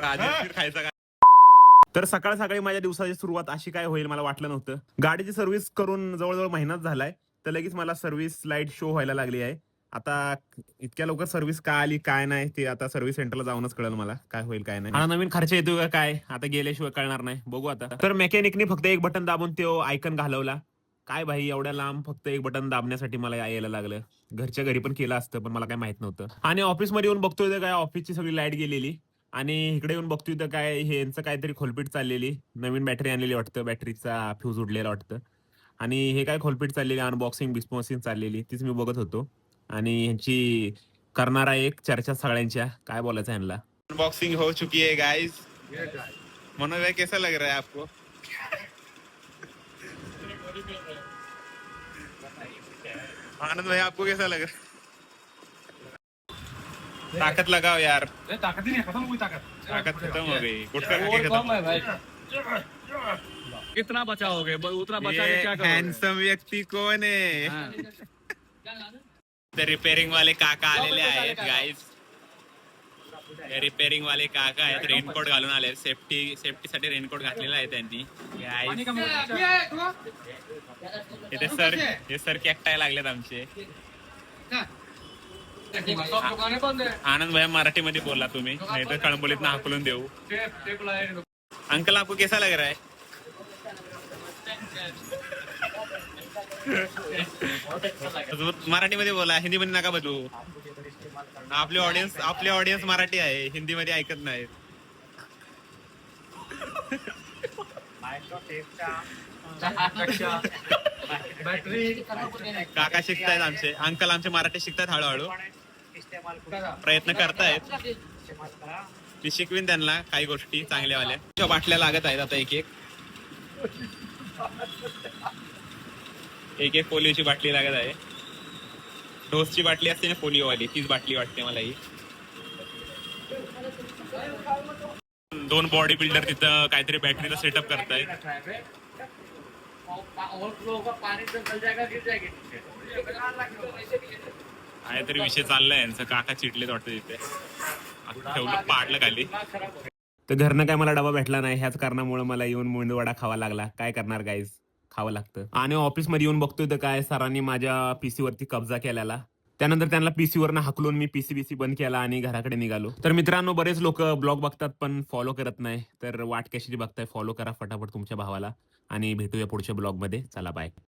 खायचा का? तर सकाळ सकाळी माझ्या दिवसाची सुरुवात अशी काय होईल मला वाटलं नव्हतं. गाडीची सर्व्हिस करून जवळजवळ महिनाच झालाय, तर लगेच मला सर्व्हिस लाईट शो व्हायला लागली आहे. आता इतक्या लवकर सर्व्हिस का आली काय नाही ते आता सर्व्हिस सेंटरला जाऊनच कळेल मला काय होईल काय नाही. हा नवीन खर्च येतो का काय आता गेल्याशिवाय कळणार नाही, बघू आता. तर मेकॅनिकने फक्त एक बटन दाबून तो आयकन घालवला. काय भाई एवढ्या लांब फक्त एक बटन दाबण्यासाठी मला यायला लागलं. घरच्या घरी पण केलं असतं पण मला काय माहित नव्हतं. आणि ऑफिसमध्ये येऊन बघतोय तर काय ऑफिसची सगळी लाईट गेलेली. आणि इकडे येऊन बघतोय तर काय हे यांचं काहीतरी खोलपीट चाललेली. नवीन बॅटरी आणलेली वाटतं, बॅटरीचा फ्यूज उडलेला वाटतं. आणि हे काय खोलपीट चाललेली अनबॉक्सिंग बिस्पॉक्सिंग चाललेली तीच मी बघत होतो. आणि ह्यांची करणारा एक चर्चा सगळ्यांच्या काय बोलायचं ह्यांना. अनबॉक्सिंग हो चुकी है गाइस. मनोज भाई कैसा लग रहा है आपको? आनंद भाई आपको कैसा लग रहा है? ताकत लगाओ यार. ताकत ही नहीं, खत्म हुई ताकत. ताकत खत्म हो गई. गुटखा खा के खत्म. है भाई. कितना बचाओगे? उतना बचा के क्या करोगे? हॅन्डसम व्यक्ती कोण आहे? हाँ. ते रिपेअरिंग वाले काका आलेले आहेत गाईज. रिपेअरिंग वाले काका आहेत, रेनकोट घालून आले. सेफ्टीसाठी रेनकोट घातलेला आहे त्यांनी. इथे सर कॅक्टायला लागलेत आमचे. आनंद भैया मराठीमध्ये बोला तुम्ही, नाही तर कळंबोलीत ना हाकलून देऊ. अंकल आपको कैसा लग रहा है? मराठीमध्ये बोला, हिंदीमध्ये नका बदलू. आपली ऑडियन्स मराठी आहे, हिंदीमध्ये ऐकत नाहीत. काका शिकतायत आमचे, अंकल आमचे मराठी शिकतात हळूहळू, प्रयत्न करतायत. मी शिकवीन त्यांना काही गोष्टी चांगल्यावाल्या. बाटल्या लागत आहेत आता एक एक पोलिओची बाटली लागत आहे. डोसची बाटली असते ना पोलिओवाली, तीच बाटली वाटते मला ही. 2 बॉडी बिल्डर तिथं काहीतरी बॅटरीचा सेटअप करतायत. काहीतरी विषय चाललाय यांचं. काका चिडलेत वाटतं तिथे, ठेवलं पाडलं खाली. तर घरनं काय मला डबा भेटला नाही, ह्याच कारणामुळे मला येऊन मेंदूवडा खावा लागला. काय करणार गाईज, खावं लागतं. आणि ऑफिसमध्ये येऊन बघतोय तर काय सरांनी माझ्या पीसी वरती कब्जा केलेला. त्यानंतर त्यांना पीसी वरनं हाकलून मी पीसी बंद केला आणि घराकडे निघालो. तर मित्रांनो, बरेच लोक ब्लॉग बघतात पण फॉलो करत नाही, तर वाट कशाची बघताय, फॉलो करा फटाफट तुमच्या भावाला. आणि भेटूया पुढच्या ब्लॉग मध्ये. चला बाय.